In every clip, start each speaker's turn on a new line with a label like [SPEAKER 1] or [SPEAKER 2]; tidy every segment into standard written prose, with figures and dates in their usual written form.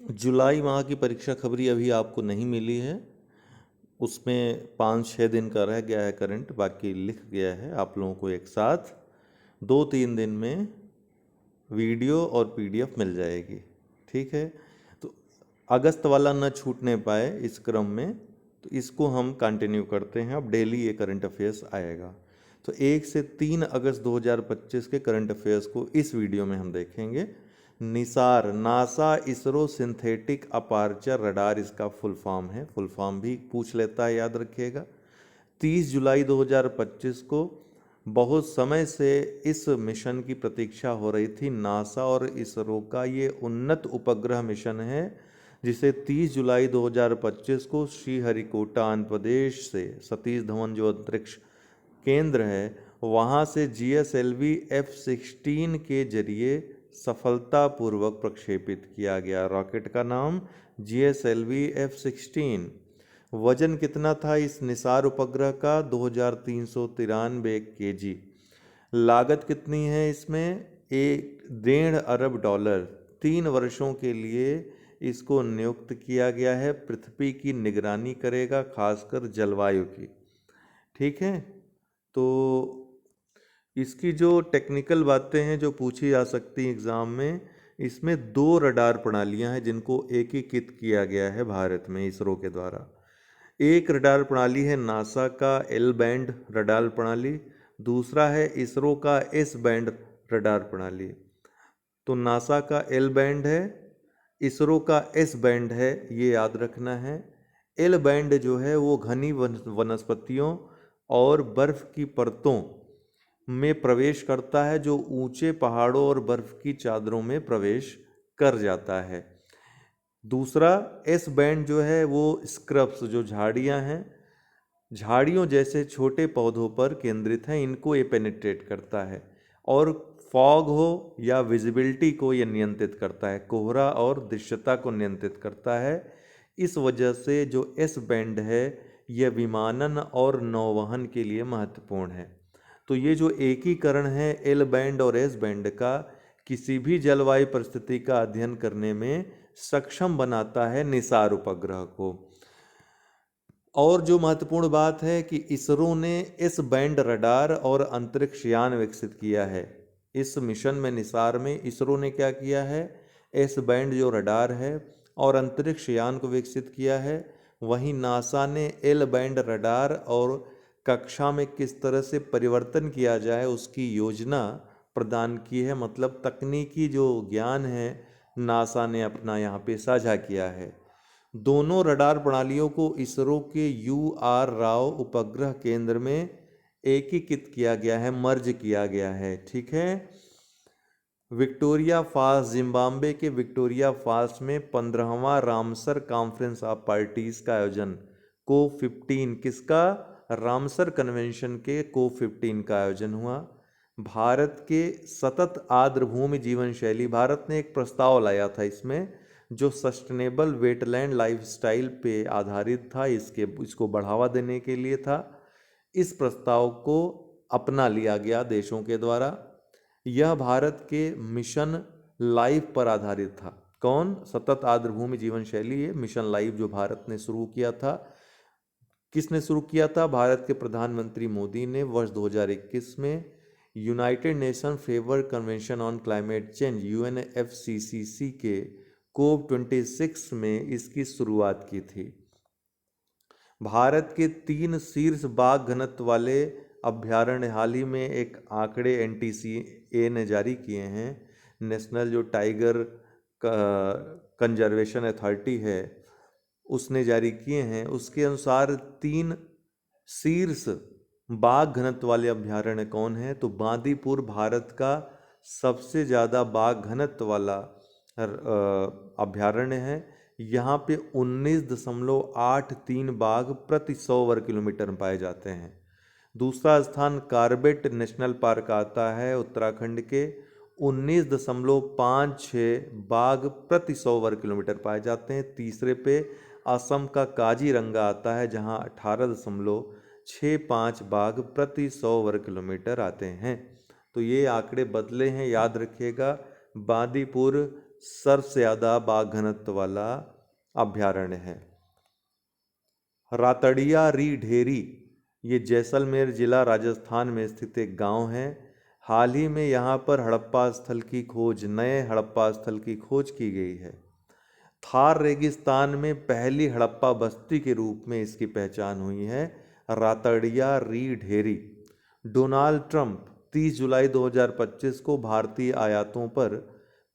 [SPEAKER 1] जुलाई माह की परीक्षा खबरी अभी आपको नहीं मिली है। उसमें 5-6 दिन का रह गया है करंट, बाकी लिख गया है आप लोगों को एक साथ 2-3 दिन में वीडियो और पीडीएफ मिल जाएगी। ठीक है, तो अगस्त वाला न छूटने पाए इस क्रम में, तो इसको हम कंटिन्यू करते हैं। अब डेली ये करंट अफेयर्स आएगा, तो 1 से 3 अगस्त 2025 के करंट अफेयर्स को इस वीडियो में हम देखेंगे। Nisar, NASA ISRO synthetic aperture radar इसका फुल फॉर्म है। फुल फॉर्म भी पूछ लेता है, याद रखिएगा। 30 जुलाई 2025 को बहुत समय से इस मिशन की प्रतीक्षा हो रही थी। नासा और इसरो का ये उन्नत उपग्रह मिशन है, जिसे 30 जुलाई 2025 को श्रीहरिकोटा आंध्र प्रदेश से सतीश धवन जो अंतरिक्ष केंद्र है वहाँ से GSLV F-16 के जरिए सफलतापूर्वक प्रक्षेपित किया गया। रॉकेट का नाम GSLV F-16। वजन कितना था इस निसार उपग्रह का? 2393 kg। लागत कितनी है इसमें? 1.5 अरब डॉलर। 3 वर्षों के लिए इसको नियुक्त किया गया है। पृथ्वी की निगरानी करेगा, खासकर जलवायु की। ठीक है, तो इसकी जो टेक्निकल बातें हैं जो पूछी जा सकती हैं एग्ज़ाम में, इसमें 2 रडार प्रणालियां हैं जिनको एकीकृत किया गया है भारत में इसरो के द्वारा। एक रडार प्रणाली है नासा का एल बैंड रडार प्रणाली, दूसरा है इसरो का एस बैंड रडार प्रणाली। तो नासा का एल बैंड है, इसरो का एस बैंड है, ये याद रखना है। एल बैंड जो है वो घनी वनस्पतियों और बर्फ की परतों में प्रवेश करता है, जो ऊंचे पहाड़ों और बर्फ की चादरों में प्रवेश कर जाता है। दूसरा एस बैंड जो है वो स्क्रब्स, जो झाड़ियां हैं, झाड़ियों जैसे छोटे पौधों पर केंद्रित है, इनको ये पेनिट्रेट करता है। और फॉग हो या विजिबिलिटी को ये नियंत्रित करता है, कोहरा और दृश्यता को नियंत्रित करता है। इस वजह से जो एस बैंड है यह विमानन और नौवहन के लिए महत्वपूर्ण है। तो ये जो एकीकरण है एल बैंड और एस बैंड का, किसी भी जलवायु परिस्थिति का अध्ययन करने में सक्षम बनाता है निसार उपग्रह को। और जो महत्वपूर्ण बात है कि इसरो ने इस बैंड रडार और अंतरिक्ष यान विकसित किया है। इस मिशन में निसार में इसरो ने क्या किया है? एस बैंड जो रडार है और अंतरिक्ष यान को विकसित किया है। वहीं नासा ने एल बैंड रडार और कक्षा में किस तरह से परिवर्तन किया जाए उसकी योजना प्रदान की है। मतलब तकनीकी जो ज्ञान है नासा ने अपना यहाँ पे साझा किया है। दोनों रडार प्रणालियों को इसरो के UR राव उपग्रह केंद्र में एकीकृत किया गया है, मर्ज किया गया है। ठीक है, विक्टोरिया फॉल्स, जिम्बाब्वे के विक्टोरिया फॉल्स में 15वां रामसर कॉन्फ्रेंस ऑफ पार्टीज का आयोजन, COP15 किसका? रामसर कन्वेंशन के COP15 का आयोजन हुआ। भारत के सतत आर्द्रभूमि जीवन शैली, भारत ने एक प्रस्ताव लाया था इसमें जो सस्टेनेबल वेटलैंड लाइफस्टाइल पे आधारित था, इसको बढ़ावा देने के लिए था। इस प्रस्ताव को अपना लिया गया देशों के द्वारा। यह भारत के मिशन लाइफ पर आधारित था। कौन? सतत आर्द्रभूमि जीवन शैली, ये मिशन लाइफ जो भारत ने शुरू किया था। किसने शुरू किया था? भारत के प्रधानमंत्री मोदी ने वर्ष 2021 में United nation favour convention on climate change UNFCCC के COP26 में इसकी शुरुआत की थी। भारत के 3 शीर्ष बाघ घनत्व वाले अभ्यारण्य हाल ही में एक आंकड़े NTCA ने जारी किए हैं। नेशनल जो टाइगर कंजर्वेशन अथॉरिटी है उसने जारी किए हैं। उसके अनुसार 3 शीर्ष बाघ घनत्व वाले अभ्यारण्य कौन है? तो बांदीपुर भारत का सबसे ज़्यादा बाघ घनत्व वाला अभ्यारण्य है। यहाँ पे 19.83 बाघ प्रति 100 वर्ग किलोमीटर में पाए जाते हैं। दूसरा स्थान कार्बेट नेशनल पार्क आता है उत्तराखंड के, 19.56 बाघ प्रति 100 वर्ग किलोमीटर पाए जाते हैं। तीसरे पे असम का काजीरंगा आता है जहाँ 18.65 बाघ प्रति 100 वर्ग किलोमीटर आते हैं। तो ये आंकड़े बदले हैं, याद रखिएगा। बांदीपुर सबसे ज़्यादा बाघ घनत्व वाला अभ्यारण्य है। रातड़िया री ढेरी, ये जैसलमेर जिला राजस्थान में स्थित एक गांव है। हाल ही में यहाँ पर नए हड़प्पा स्थल की खोज की गई है। थार रेगिस्तान में पहली हड़प्पा बस्ती के रूप में इसकी पहचान हुई है, रातड़िया री ढेरी। डोनाल्ड ट्रंप 30 जुलाई 2025 को भारतीय आयातों पर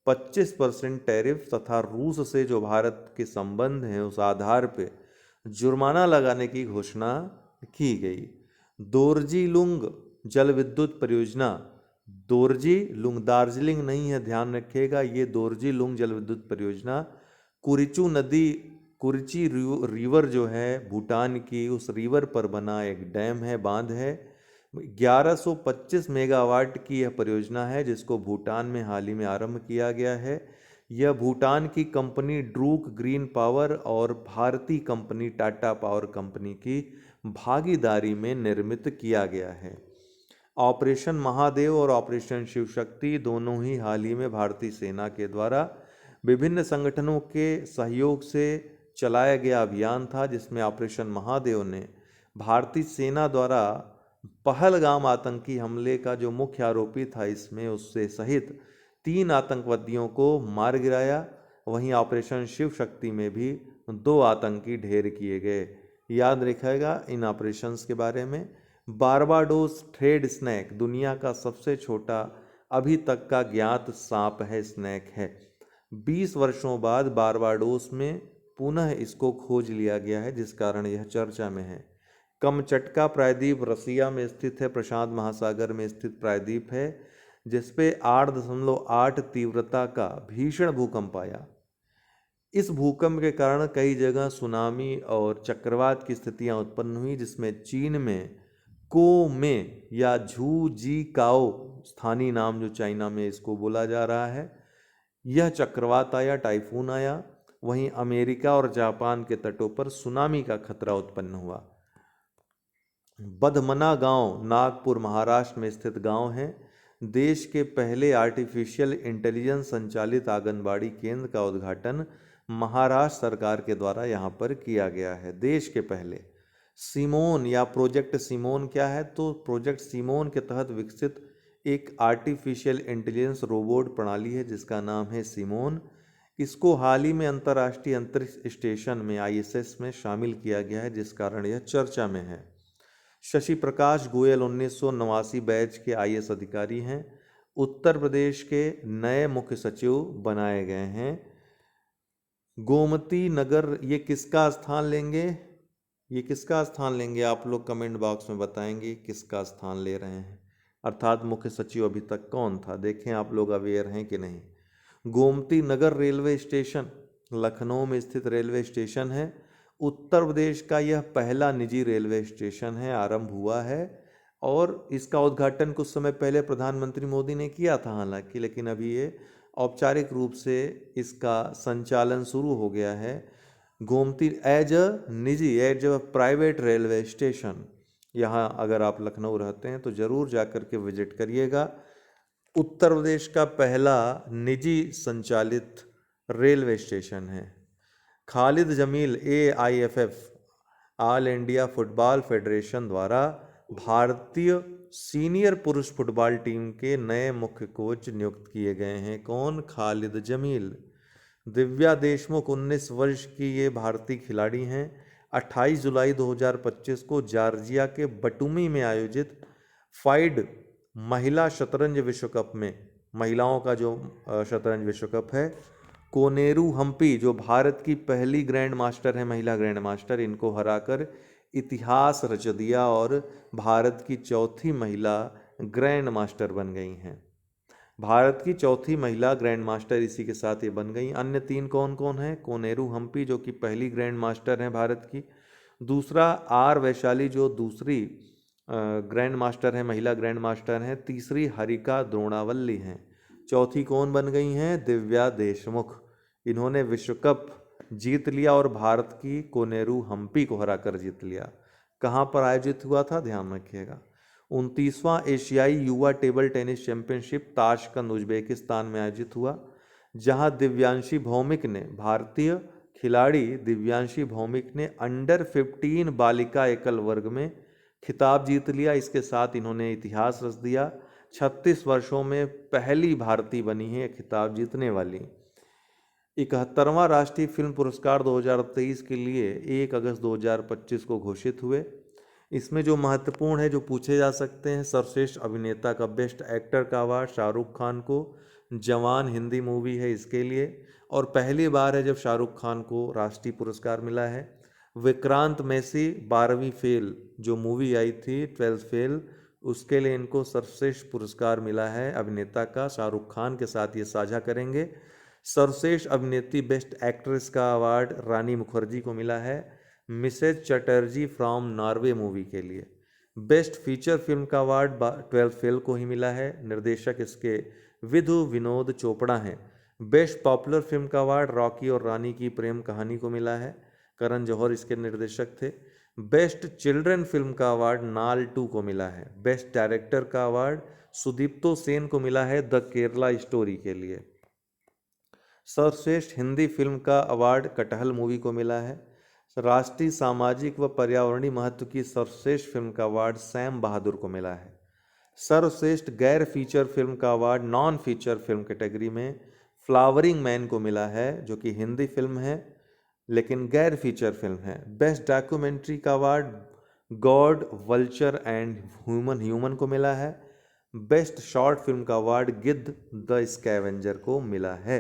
[SPEAKER 1] 25% टैरिफ तथा रूस से जो भारत के संबंध हैं उस आधार पर जुर्माना लगाने की घोषणा की गई। दोरजी-लुंग जल विद्युत परियोजना, दोरजी-लुंग दार्जिलिंग नहीं है, ध्यान रखिएगा, ये दोरजी-लुंग जल विद्युत परियोजना कुरिचू नदी, कुरिची रिवर जो है भूटान की, उस रिवर पर बना एक डैम है, बांध है। 1125 मेगावाट की यह परियोजना है जिसको भूटान में हाल ही में आरंभ किया गया है। यह भूटान की कंपनी ड्रूक ग्रीन पावर और भारतीय कंपनी टाटा पावर कंपनी की भागीदारी में निर्मित किया गया है। ऑपरेशन महादेव और ऑपरेशन शिव शक्ति दोनों ही हाल ही में भारतीय सेना के द्वारा विभिन्न संगठनों के सहयोग से चलाया गया अभियान था, जिसमें ऑपरेशन महादेव ने भारतीय सेना द्वारा पहलगाम आतंकी हमले का जो मुख्य आरोपी था इसमें उससे सहित 3 आतंकवादियों को मार गिराया। वहीं ऑपरेशन शिव शक्ति में भी 2 आतंकी ढेर किए गए। याद रखिएगा इन ऑपरेशंस के बारे में। बारबाडोस थ्रेड स्नैक दुनिया का सबसे छोटा अभी तक का ज्ञात सांप है, स्नैक है। 20 वर्षों बाद बारबाडोस में पुनः इसको खोज लिया गया है, जिस कारण यह चर्चा में है। कमचटका प्रायद्वीप रसिया में स्थित है, प्रशांत महासागर में स्थित प्रायद्वीप है, जिसपे 8.8 तीव्रता का भीषण भूकंप आया। इस भूकंप के कारण कई जगह सुनामी और चक्रवात की स्थितियां उत्पन्न हुई, जिसमें चीन में कोमे या झूजिकाओ स्थानीय नाम जो चाइना में इसको बोला जा रहा है, यह चक्रवात आया, टाइफून आया। वहीं अमेरिका और जापान के तटों पर सुनामी का खतरा उत्पन्न हुआ। बदमना गांव नागपुर महाराष्ट्र में स्थित गांव है। देश के पहले आर्टिफिशियल इंटेलिजेंस संचालित आंगनबाड़ी केंद्र का उद्घाटन महाराष्ट्र सरकार के द्वारा यहां पर किया गया है, देश के पहले। सिमोन या प्रोजेक्ट सिमोन क्या है, तो प्रोजेक्ट सिमोन के तहत विकसित एक आर्टिफिशियल इंटेलिजेंस रोबोट प्रणाली है जिसका नाम है सिमोन। इसको हाल ही में अंतर्राष्ट्रीय अंतरिक्ष स्टेशन में ISS में शामिल किया गया है, जिस कारण यह चर्चा में है। शशि प्रकाश गोयल 1989 बैच के IAS अधिकारी हैं। उत्तर प्रदेश के नए मुख्य सचिव बनाए गए हैं। गोमती नगर ये किसका स्थान लेंगे, आप लोग कमेंट बॉक्स में बताएंगे किसका स्थान ले रहे हैं, अर्थात मुख्य सचिव अभी तक कौन था, देखें आप लोग अवेयर हैं कि नहीं। गोमती नगर रेलवे स्टेशन लखनऊ में स्थित रेलवे स्टेशन है। उत्तर प्रदेश का यह पहला निजी रेलवे स्टेशन है, आरंभ हुआ है, और इसका उद्घाटन कुछ समय पहले प्रधानमंत्री मोदी ने किया था हालांकि, लेकिन अभी ये औपचारिक रूप से इसका संचालन शुरू हो गया है। Gomti as a private railway station, यहाँ अगर आप लखनऊ रहते हैं तो ज़रूर जाकर के विजिट करिएगा। उत्तर प्रदेश का पहला निजी संचालित रेलवे स्टेशन है। Khalid Jameel AIFF all India football federation द्वारा भारतीय सीनियर पुरुष फुटबॉल टीम के नए मुख्य कोच नियुक्त किए गए हैं। कौन? खालिद जमील। दिव्या देशमुख 19 वर्ष की ये भारतीय खिलाड़ी हैं। 28 जुलाई 2025 को जॉर्जिया के बटुमी में आयोजित फाइड महिला शतरंज विश्व कप में, महिलाओं का जो शतरंज विश्व कप है, कोनेरू हम्पी जो भारत की पहली ग्रैंड मास्टर है, महिला ग्रैंड मास्टर, इनको हराकर इतिहास रच दिया और भारत की चौथी महिला ग्रैंड मास्टर बन गई हैं। भारत की चौथी महिला ग्रैंड मास्टर इसी के साथ ये बन गई। अन्य 3 कौन कौन हैं? कोनेरू हम्पी जो कि पहली ग्रैंड मास्टर हैं भारत की, दूसरा R वैशाली जो दूसरी ग्रैंड मास्टर है, महिला ग्रैंड मास्टर हैं, तीसरी हरिका द्रोणावल्ली हैं, चौथी कौन बन गई हैं? दिव्या देशमुख। इन्होंने विश्व कप जीत लिया और भारत की कोनेरू हम्पी को हराकर जीत लिया। कहाँ पर आयोजित हुआ था, ध्यान रखिएगा। 29वां एशियाई युवा table tennis championship Tashkent Uzbekistan में आयोजित हुआ। जहां दिव्यांशी भौमिक ने, भारतीय खिलाड़ी दिव्यांशी भौमिक ने अंडर 15 बालिका एकल वर्ग में खिताब जीत लिया। इसके साथ इन्होंने इतिहास रच दिया। 36 वर्षों में पहली भारतीय बनी है खिताब जीतने वाली। 71वां राष्ट्रीय फिल्म पुरस्कार 2023 के लिए 1 अगस्त 2025 को घोषित हुए। इसमें जो महत्वपूर्ण है, जो पूछे जा सकते हैं, सर्वश्रेष्ठ अभिनेता का, बेस्ट एक्टर का अवार्ड शाहरुख खान को, जवान हिंदी मूवी है इसके लिए, और पहली बार है जब शाहरुख खान को राष्ट्रीय पुरस्कार मिला है। विक्रांत मैसी 12वीं फेल जो मूवी आई थी, 12th फेल, उसके लिए इनको सर्वश्रेष्ठ पुरस्कार मिला है अभिनेता का। शाहरुख खान के साथ ये साझा करेंगे। सर्वश्रेष्ठ अभिनेत्री बेस्ट एक्ट्रेस का अवार्ड रानी मुखर्जी को मिला है, Mrs Chatterjee from Norway movie के लिए। बेस्ट फीचर फिल्म का अवार्ड 12th फेल को ही मिला है। निर्देशक इसके विधु विनोद चोपड़ा हैं। बेस्ट पॉपुलर फिल्म का अवार्ड रॉकी और रानी की प्रेम कहानी को मिला है। करण जौहर इसके निर्देशक थे। बेस्ट चिल्ड्रन फिल्म का अवार्ड नाल 2 को मिला है। बेस्ट डायरेक्टर का अवार्ड सुदीप्तो सेन को मिला है द केरला स्टोरी के लिए। सर्वश्रेष्ठ हिंदी फिल्म का अवार्ड कटहल मूवी को मिला है। राष्ट्रीय सामाजिक व पर्यावरणीय महत्व की सर्वश्रेष्ठ फिल्म का अवार्ड सैम बहादुर को मिला है। सर्वश्रेष्ठ गैर फीचर फिल्म का award non feature film category में फ्लावरिंग मैन को मिला है, जो कि हिंदी फिल्म है लेकिन गैर फीचर फिल्म है। बेस्ट डॉक्यूमेंट्री का award God, vulture and human को मिला है। बेस्ट शॉर्ट फिल्म का अवार्ड गिद्ध द स्कैवेंजर को मिला है।